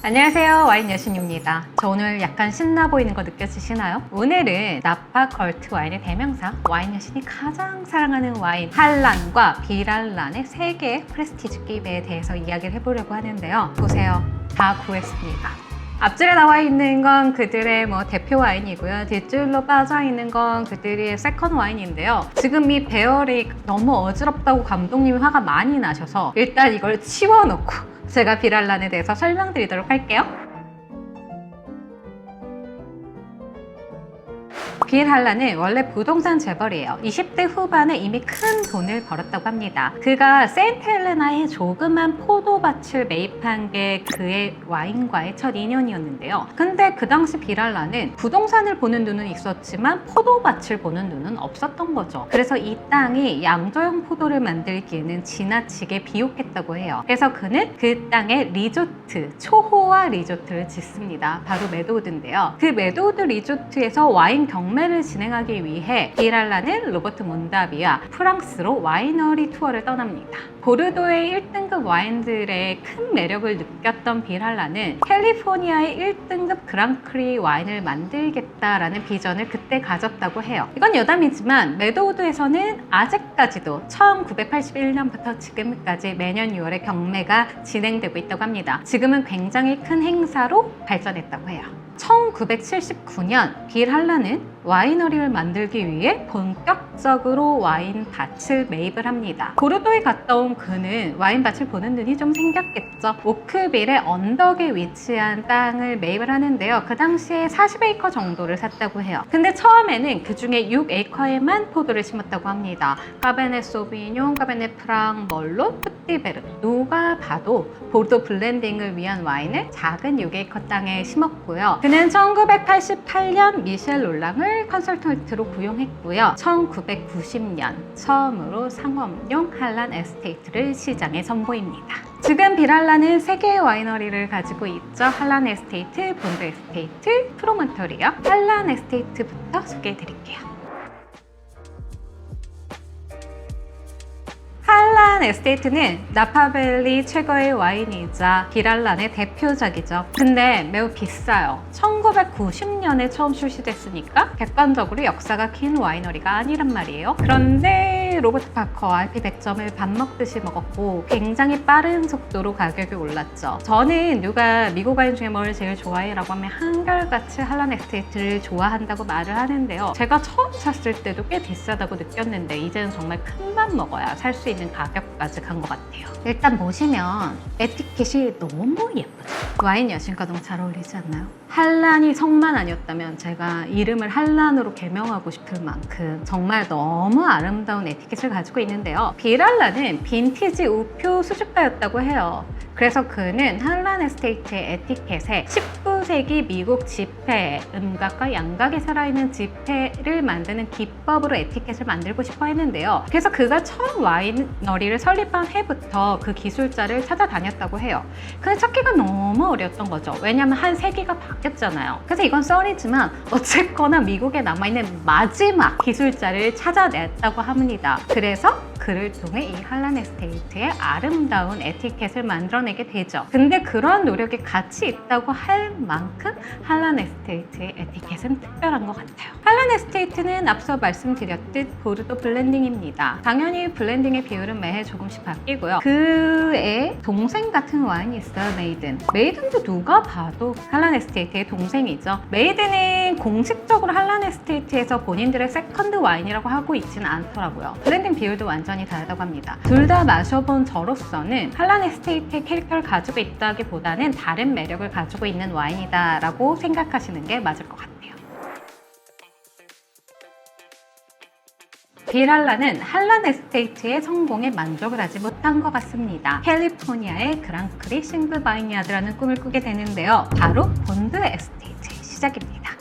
안녕하세요, 와인 여신입니다. 저 오늘 약간 신나 보이는 거 느껴지시나요? 오늘은 나파 걸트 와인의 대명사, 와인 여신이 가장 사랑하는 와인 할란과 비랄란의 3개의 프레스티지 깁에 대해서 이야기를 해보려고 하는데요. 보세요, 다 구했습니다. 앞줄에 나와 있는 건 그들의 대표 와인이고요. 뒷줄로 빠져 있는 건 그들의 세컨 와인인데요. 지금 이 배열이 너무 어지럽다고 감독님이 화가 많이 나셔서 일단 이걸 치워놓고 제가 비랄란에 대해서 설명드리도록 할게요. 비랄란은 원래 부동산 재벌이에요. 20대 후반에 이미 큰 돈을 벌었다고 합니다. 그가 세인트 헬레나의 조그만 포도밭을 매입한 게 그의 와인과의 첫 인연이었는데요. 근데 그 당시 비랄란은 부동산을 보는 눈은 있었지만 포도밭을 보는 눈은 없었던 거죠. 그래서 이 땅이 양조형 포도를 만들기에는 지나치게 비옥했다고 해요. 그래서 그는 그 땅에 리조트, 초호화 리조트를 짓습니다. 바로 메도우드인데요. 그 메도우드 리조트에서 와인 경매를 진행하기 위해 비랄란은 로버트 몬다비와 프랑스로 와이너리 투어를 떠납니다. 보르도의 1등급 와인들의 큰 매력을 느꼈던 비랄란은 캘리포니아의 1등급 그랑크리 와인을 만들겠다라는 비전을 그때 가졌다고 해요. 이건 여담이지만 메도우드에서는 아직까지도 1981년부터 지금까지 매년 6월에 경매가 진행되고 있다고 합니다. 지금은 굉장히 큰 행사로 발전했다고 해요. 1979년 비랄란은 와이너리를 만들기 위해 본격적으로 와인밭을 매입을 합니다. 보르도에 갔다 온 그는 와인밭을 보는 눈이 좀 생겼겠죠. 오크빌의 언덕에 위치한 땅을 매입을 하는데요. 그 당시에 40에이커 정도를 샀다고 해요. 근데 처음에는 그 중에 6에이커에만 포도를 심었다고 합니다. 카베네 소비뇽, 카베네 프랑, 멀롯, 푸티베르. 누가 봐도 보르도 블렌딩을 위한 와인을 작은 6에이커 땅에 심었고요. 그는 1988년 미셸 롤랑을 컨설턴트로 고용했고요. 1990년 처음으로 상업용 할란 에스테이트를 시장에 선보입니다. 지금 비랄란은 3개의 와이너리를 가지고 있죠. 할란 에스테이트, 본드 에스테이트, 프로몬토리요. 할란 에스테이트부터 소개해 드릴게요. 할란 에스테이트는 나파밸리 최고의 와인이자 비랄란의 대표작이죠. 근데 매우 비싸요. 1990년에 처음 출시됐으니까 객관적으로 역사가 긴 와이너리가 아니란 말이에요. 그런데 로버트 파커 RP 100점을 밥 먹듯이 먹었고 굉장히 빠른 속도로 가격이 올랐죠. 저는 누가 미국 와인 중에 뭘 제일 좋아해? 라고 하면 한결같이 할란 에스테이트를 좋아한다고 말을 하는데요. 제가 처음 샀을 때도 꽤 비싸다고 느꼈는데 이제는 정말 큰 맘 먹어야 살 수 있는 가격까지 간 것 같아요. 일단 보시면 에티켓이 너무 예쁘죠? 와인 여신과 너무 잘 어울리지 않나요? 할란이 성만 아니었다면 제가 이름을 할란으로 개명하고 싶을 만큼 정말 너무 아름다운 에티켓을 가지고 있는데요. 비랄란은 빈티지 우표 수집가였다고 해요. 그래서 그는 할란 에스테이트의 에티켓에 19세기 미국 지폐, 음각과 양각이 살아있는 지폐를 만드는 기법으로 에티켓을 만들고 싶어 했는데요. 그래서 그가 처음 와이너리를 설립한 해부터 그 기술자를 찾아다녔다고 해요. 근데 찾기가 너무 어려웠던 거죠. 왜냐면 한 세기가 바뀌었잖아요. 그래서 이건 썰이지만 어쨌거나 미국에 남아있는 마지막 기술자를 찾아냈다고 합니다. 그래서 그를 통해 이 할란 에스테이트의 아름다운 에티켓을 만들어내게 되죠. 근데 그런 노력이 가치 있다고 할 만큼 할란 에스테이트의 에티켓은 특별한 것 같아요. 할란 에스테이트는 앞서 말씀드렸듯 보르도 블렌딩입니다. 당연히 블렌딩의 비율은 매해 조금씩 바뀌고요. 그의 동생 같은 와인이 있어요, 메이든. 메이든도 누가 봐도 할란 에스테이트의 동생이죠. 메이든은 공식적으로 할란 에스테이트에서 본인들의 세컨드 와인이라고 하고 있지는 않더라고요. 블렌딩 비율도 완전히 다르다고 합니다. 둘 다 마셔본 저로서는 할란 에스테이트의 캐릭터를 가지고 있다기보다는 다른 매력을 가지고 있는 와인이다 라고 생각하시는 게 맞을 것 같아요. 비랄란은 할란 에스테이트의 성공에 만족을 하지 못한 것 같습니다. 캘리포니아의 그랑크리 싱글 바이니아드라는 꿈을 꾸게 되는데요. 바로 본드 에스테이트의 시작입니다.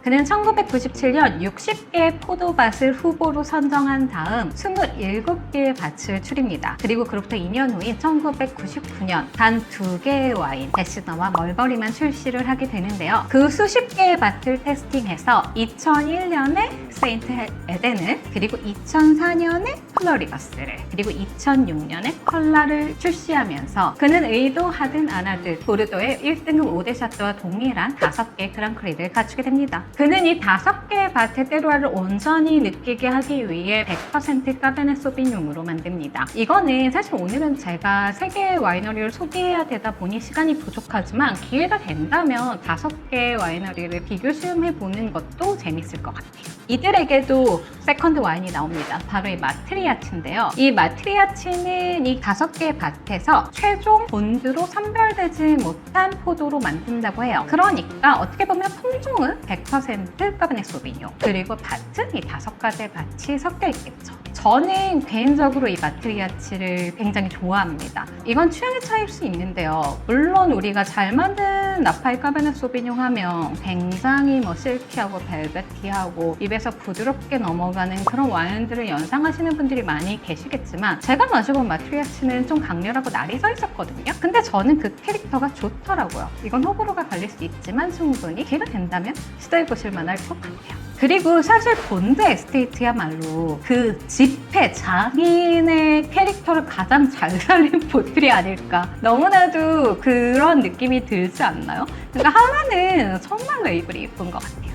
그는 1997년 60개의 포도밭을 후보로 선정한 다음 27개의 밭을 추립니다. 그리고 그로부터 2년 후인 1999년 단 2개의 와인, 베시너와 멀버리만 출시를 하게 되는데요. 그 수십 개의 밭을 테스팅해서 2001년에 세인트 에덴을, 그리고 2004년에 플러리버스를, 그리고 2006년에 컬라를 출시하면서 그는 의도하든 안 하든 보르도의 1등급 5대 샤또와 동일한 5개의 그랑크리를 갖추게 됩니다. 그는 이 5개의 밭의 때로와를 온전히 느끼게 하기 위해 100% 까베네 소비뇽으로 만듭니다. 이거는 사실 오늘은 제가 3개의 와이너리를 소개해야 되다 보니 시간이 부족하지만 기회가 된다면 5개의 와이너리를 비교 시음해보는 것도 재밌을 것 같아요. 이들에게도 세컨드 와인이 나옵니다. 바로 이 마트리아치인데요. 이 마트리아치는 이 5개의 밭에서 최종 본드로 선별되지 못한 포도로 만든다고 해요. 그러니까 어떻게 보면 품종은 100% 까베네 소비뇽, 그리고 밭은 이 5가지의 밭이 섞여 있겠죠. 저는 개인적으로 이 마트리아치를 굉장히 좋아합니다. 이건 취향의 차이일 수 있는데요. 물론 우리가 잘 만든 나파의 까베네 소비뇽 하면 굉장히 실키하고 벨베티하고 입에서 부드럽게 넘어가는 그런 와인들을 연상하시는 분들이 많이 계시겠지만, 제가 마셔본 마트리아치는 좀 강렬하고 날이 서 있었거든요. 근데 저는 그 캐릭터가 좋더라고요. 이건 호불호가 갈릴 수 있지만 충분히 기회가 된다면 시도해보실 만할 것 같아요. 그리고 사실 본드 에스테이트야말로 그 집회 장인의 캐릭터를 가장 잘 살린 보틀이 아닐까. 너무나도 그런 느낌이 들지 않나요? 그러니까 하나는 정말 레이블이 예쁜 것 같아요.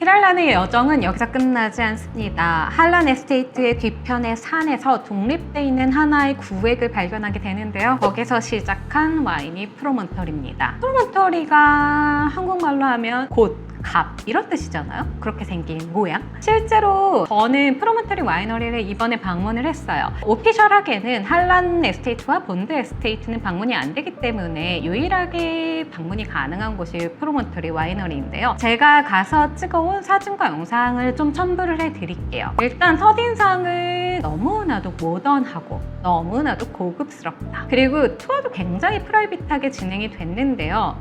히랄란의 여정은 여기서 끝나지 않습니다. 한란 에스테이트의 뒤편의 산에서 독립되어 있는 하나의 구획을 발견하게 되는데요. 거기서 시작한 와인이 프로몬토리입니다. 프로몬토리가 한국말로 하면 곧, 갑 이런 뜻이잖아요. 그렇게 생긴 모양. 실제로 저는 프로몬토리 와이너리를 이번에 방문을 했어요. 오피셜하게는 한란 에스테이트와 본드 에스테이트는 방문이 안 되기 때문에 유일하게 방문이 가능한 곳이 프로몬토리 와이너리인데요. 제가 가서 찍어온 사진과 영상을 좀 첨부를 해드릴게요. 일단 첫인상을 너무나도 모던하고 너무나도 고급스럽다. 그리고 투어도 굉장히 프라이빗하게 진행이 됐는데요.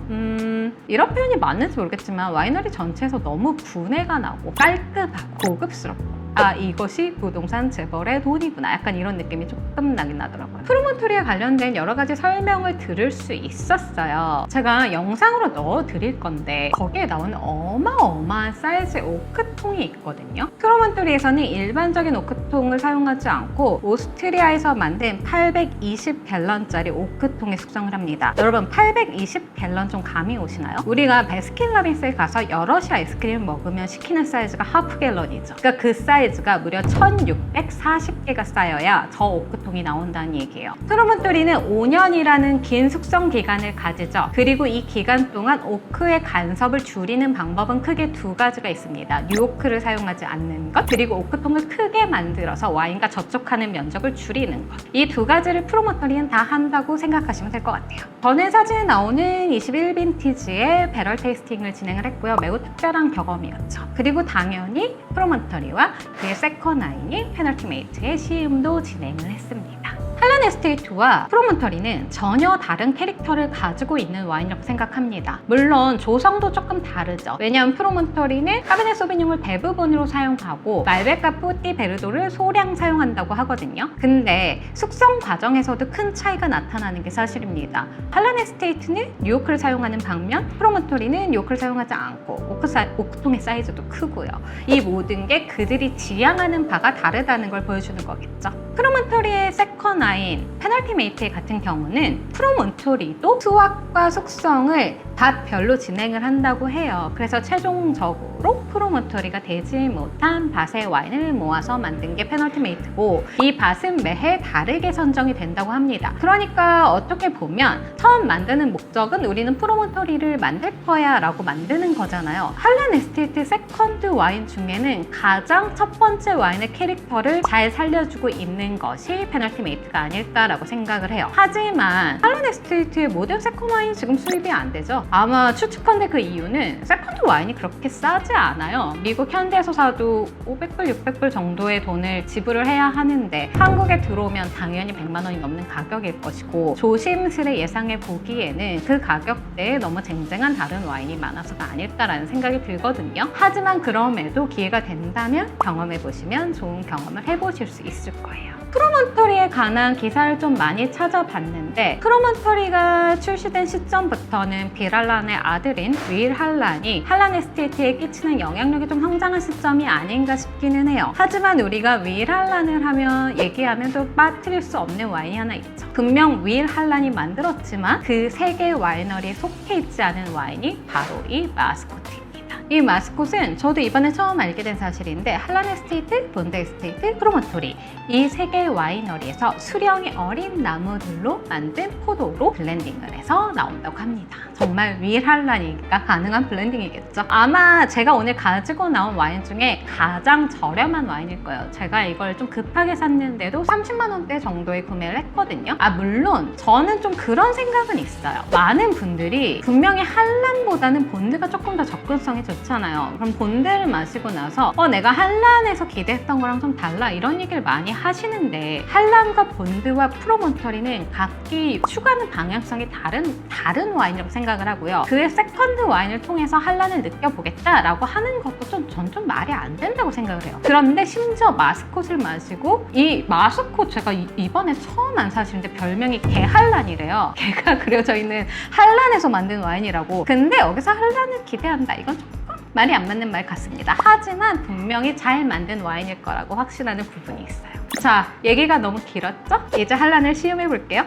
이런 표현이 맞는지 모르겠지만 와이너리 전체에서 너무 분해가 나고 깔끔하고 고급스럽고, 아, 이것이 부동산 재벌의 돈이구나, 약간 이런 느낌이 조금 나긴 나더라고요. 프로몬토리에 관련된 여러 가지 설명을 들을 수 있었어요. 제가 영상으로 넣어드릴 건데 거기에 나오는 어마어마한 사이즈의 오크통이 있거든요. 프로몬토리에서는 일반적인 오크통을 사용하지 않고 오스트리아에서 만든 820갤런짜리 오크통에 숙성을 합니다. 여러분, 820갤런 좀 감이 오시나요? 우리가 베스킨라빈스에 가서 여럿이 아이스크림을 먹으면 시키는 사이즈가 하프갤런이죠. 그러니까 그 사이즈가 무려 1640개가 쌓여야 저 오크통이 나온다는 얘기예요. 프로몬토리는 5년이라는 긴 숙성 기간을 가지죠. 그리고 이 기간 동안 오크의 간섭을 줄이는 방법은 크게 2가지가 있습니다. 뉴오크를 사용하지 않는 것, 그리고 오크통을 크게 만들어서 와인과 접촉하는 면적을 줄이는 것. 이 2가지를 프로몬토리는 다 한다고 생각하시면 될 것 같아요. 저는 사진에 나오는 21빈티지의 배럴 테이스팅을 진행을 했고요. 매우 특별한 경험이었죠. 그리고 당연히 프로몬토리와 그의 세컨와인인 페널티메이트의 시음도 진행을 했습니다. 한란 에스테이트와 프로몬토리는 전혀 다른 캐릭터를 가지고 있는 와인이라고 생각합니다. 물론 조성도 조금 다르죠. 왜냐하면 프로몬토리는 까베네 소비뇽을 대부분으로 사용하고 말베카 푸띠 베르도를 소량 사용한다고 하거든요. 근데 숙성 과정에서도 큰 차이가 나타나는 게 사실입니다. 한란 에스테이트는 뉴오크를 사용하는 반면 프로몬토리는 뉴오크를 사용하지 않고 오크통의 사이즈도 크고요. 이 모든 게 그들이 지향하는 바가 다르다는 걸 보여주는 거겠죠. 프로몬토리의 세컨 와인 페널티메이트 같은 경우는 프로몬토리도 수확과 숙성을 밭별로 진행을 한다고 해요. 그래서 최종적으로 프로몬토리가 되지 못한 밭의 와인을 모아서 만든 게 페널티메이트고, 이 밭은 매해 다르게 선정이 된다고 합니다. 그러니까 어떻게 보면 처음 만드는 목적은 우리는 프로몬토리를 만들 거야 라고 만드는 거잖아요. 한란 에스테이트 세컨드 와인 중에는 가장 첫 번째 와인의 캐릭터를 잘 살려주고 있는 것이 페널티메이트가 아닐까라고 생각을 해요. 하지만 한란 에스테이트의 모든 세컨 와인 지금 수입이 안 되죠. 아마 추측컨대 그 이유는 세컨드 와인이 그렇게 싸지 않아요. 미국 현지에서 사도 500불, 600불 정도의 돈을 지불을 해야 하는데 한국에 들어오면 당연히 100만 원이 넘는 가격일 것이고 조심스레 예상해 보기에는 그 가격대에 너무 쟁쟁한 다른 와인이 많아서가 아닐까라는 생각이 들거든요. 하지만 그럼에도 기회가 된다면 경험해 보시면 좋은 경험을 해보실 수 있을 거예요. 프로몬토리에 관한 기사를 좀 많이 찾아봤는데 프로몬토리가 출시된 시점부터는 비랄란의 아들인 윌 할란이 할란 에스테이트에 끼치는 영향력이 좀 성장한 시점이 아닌가 싶기는 해요. 하지만 우리가 윌 할란을 얘기하면 또 빠뜨릴 수 없는 와인이 하나 있죠. 분명 윌 할란이 만들었지만 그 세계 와이너리에 속해 있지 않은 와인이 바로 이 마스코트입니다. 이 마스콧은 저도 이번에 처음 알게 된 사실인데 할란 에스테이트, 본드 에스테이트, 프로몬토리 이 세 개의 와이너리에서 수령이 어린 나무들로 만든 포도로 블렌딩을 해서 나온다고 합니다. 정말 윌 할란이니까 가능한 블렌딩이겠죠. 아마 제가 오늘 가지고 나온 와인 중에 가장 저렴한 와인일 거예요. 제가 이걸 좀 급하게 샀는데도 30만 원대 정도에 구매를 했거든요. 물론 저는 좀 그런 생각은 있어요. 많은 분들이 분명히 할란보다는 본드가 조금 더 접근성이 좋잖아요. 그럼 본드를 마시고 나서 내가 할란에서 기대했던 거랑 좀 달라 이런 얘기를 많이 하시는데 할란과 본드와 프로몬토리는 각기 추구하는 방향성이 다른 와인이라고 생각을 하고요. 그의 세컨드 와인을 통해서 할란을 느껴보겠다라고 하는 것도 전 좀 말이 안 된다고 생각을 해요. 그런데 심지어 마스콧을 마시고 이 마스콧 제가 이번에 처음 안 사시는데 별명이 개할란이래요. 개가 그려져 있는 할란에서 만든 와인이라고. 근데 여기서 할란을 기대한다. 이건 조금 말이 안 맞는 말 같습니다. 하지만 분명히 잘 만든 와인일 거라고 확신하는 부분이 있어요. 자, 얘기가 너무 길었죠? 이제 할란을 시음해 볼게요.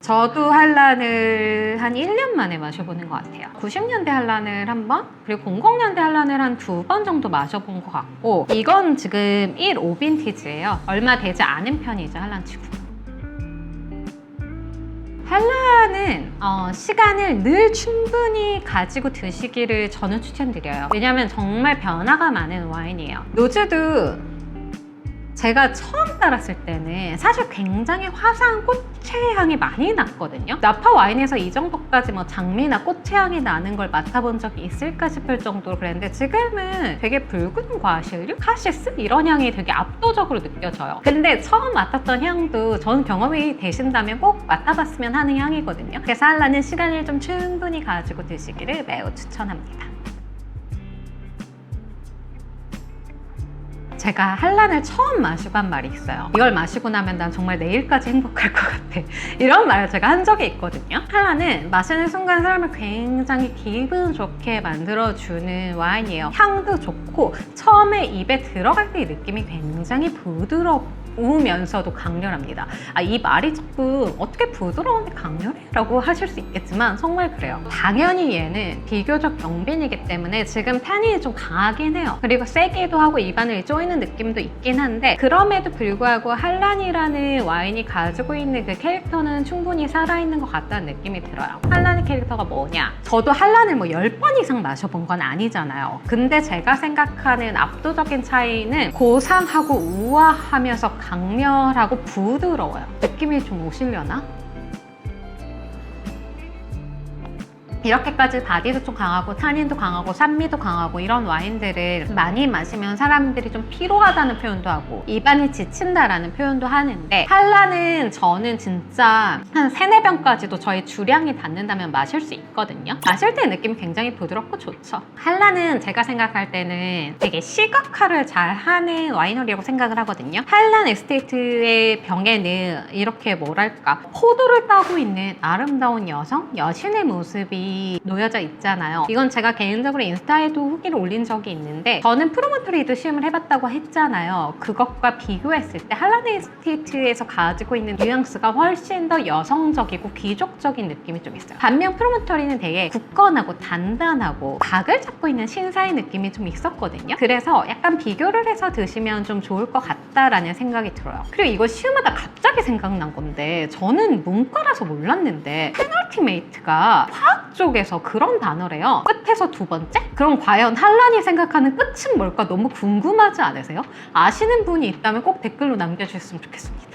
저도 할란을 한 1년 만에 마셔보는 것 같아요. 90년대 할란을 한 번, 그리고 00년대 할란을 한 2번 정도 마셔본 것 같고 이건 지금 1.5 빈티지예요. 얼마 되지 않은 편이죠, 할란치고. 할란은 시간을 늘 충분히 가지고 드시기를 저는 추천드려요. 왜냐하면 정말 변화가 많은 와인이에요. 노즈도 제가 처음 따랐을 때는 사실 굉장히 화사한 꽃의 향이 많이 났거든요. 나파 와인에서 이 정도까지 장미나 꽃의 향이 나는 걸 맡아본 적이 있을까 싶을 정도로 그랬는데 지금은 되게 붉은 과실류? 카시스? 이런 향이 되게 압도적으로 느껴져요. 근데 처음 맡았던 향도 저는 경험이 되신다면 꼭 맡아봤으면 하는 향이거든요. 그래서 할란은 시간을 좀 충분히 가지고 드시기를 매우 추천합니다. 제가 할란을 처음 마시고 한 말이 있어요. 이걸 마시고 나면 난 정말 내일까지 행복할 것 같아. 이런 말을 제가 한 적이 있거든요. 할란은 마시는 순간 사람을 굉장히 기분 좋게 만들어주는 와인이에요. 향도 좋고 처음에 입에 들어갈 때 이 느낌이 굉장히 부드러우면서도 강렬합니다. 이 말이 조금 어떻게 부드러운데 강렬해? 라고 하실 수 있겠지만 정말 그래요. 당연히 얘는 비교적 영빈이기 때문에 지금 탄닌이 좀 강하긴 해요. 그리고 세기도 하고 입안을 쪼이는 느낌도 있긴 한데 그럼에도 불구하고 할란이라는 와인이 가지고 있는 그 캐릭터는 충분히 살아있는 것 같다는 느낌이 들어요. 할란의 캐릭터가 뭐냐? 저도 할란을 10번 이상 마셔본 건 아니잖아요. 근데 제가 생각하는 압도적인 차이는 고상하고 우아하면서 강렬하고 부드러워요. 느낌이 좀 오시려나? 이렇게까지 바디도 좀 강하고 타닌도 강하고 산미도 강하고 이런 와인들을 많이 마시면 사람들이 좀 피로하다는 표현도 하고 입안이 지친다라는 표현도 하는데 할란은 저는 진짜 한 3-4병까지도 저희 주량이 닿는다면 마실 수 있거든요. 마실 때 느낌이 굉장히 부드럽고 좋죠. 할란은 제가 생각할 때는 되게 시각화를 잘 하는 와이너리라고 생각을 하거든요. 할란 에스테이트의 병에는 이렇게 뭐랄까 포도를 따고 있는 아름다운 여신의 모습이 놓여져 있잖아요. 이건 제가 개인적으로 인스타에도 후기를 올린 적이 있는데 저는 프로몬토리도 시음을 해봤다고 했잖아요. 그것과 비교했을 때 할란 에스테이트에서 가지고 있는 뉘앙스가 훨씬 더 여성적이고 귀족적인 느낌이 좀 있어요. 반면 프로몬토리는 되게 굳건하고 단단하고 각을 잡고 있는 신사의 느낌이 좀 있었거든요. 그래서 약간 비교를 해서 드시면 좀 좋을 것 같다라는 생각이 들어요. 그리고 이거 시음하다 갑자기 생각난 건데 저는 문과라서 몰랐는데 페널티메이트가 화학적 쪽에서 그런 단어래요. 끝에서 두 번째? 그럼 과연 한란이 생각하는 끝은 뭘까 너무 궁금하지 않으세요? 아시는 분이 있다면 꼭 댓글로 남겨주셨으면 좋겠습니다.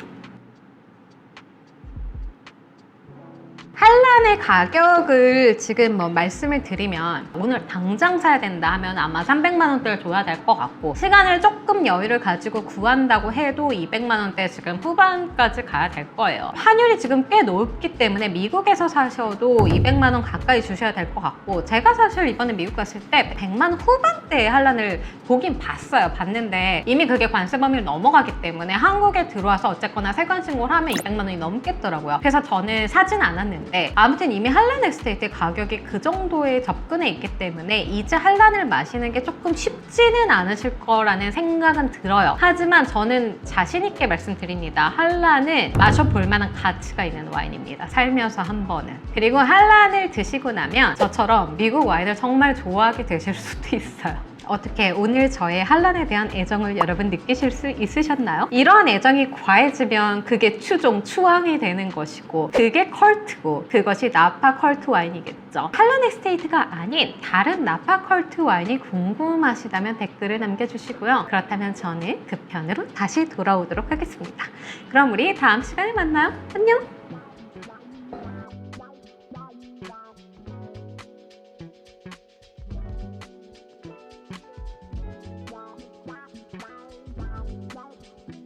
한란의 가격을 지금 뭐 말씀을 드리면 오늘 당장 사야 된다 하면 아마 300만 원대를 줘야 될 것 같고, 시간을 조금 여유를 가지고 구한다고 해도 200만 원대 지금 후반까지 가야 될 거예요. 환율이 지금 꽤 높기 때문에 미국에서 사셔도 200만 원 가까이 주셔야 될 것 같고, 제가 사실 이번에 미국 갔을 때 100만 원 후반대의 한란을 보긴 봤는데 이미 그게 관세 범위를 넘어가기 때문에 한국에 들어와서 어쨌거나 세관 신고를 하면 200만 원이 넘겠더라고요. 그래서 저는 사진 않았는데, 아무튼 이미 한란 에스테이트 가격이 그 정도에 접근해 있기 때문에 이제 한란을 마시는 게 조금 쉽지는 않으실 거라는 생각은 들어요. 하지만 저는 자신 있게 말씀드립니다. 한란은 마셔볼 만한 가치가 있는 와인입니다. 살면서 한 번은. 그리고 한란을 드시고 나면 저처럼 미국 와인을 정말 좋아하게 되실 수도 있어요. 어떻게 오늘 저의 한란에 대한 애정을 여러분 느끼실 수 있으셨나요? 이러한 애정이 과해지면 그게 추종추왕이 되는 것이고, 그게 컬트고, 그것이 나파 컬트 와인이겠죠. 한란 에스테이트가 아닌 다른 나파 컬트 와인이 궁금하시다면 댓글을 남겨주시고요. 그렇다면 저는 그 편으로 다시 돌아오도록 하겠습니다. 그럼 우리 다음 시간에 만나요. 안녕!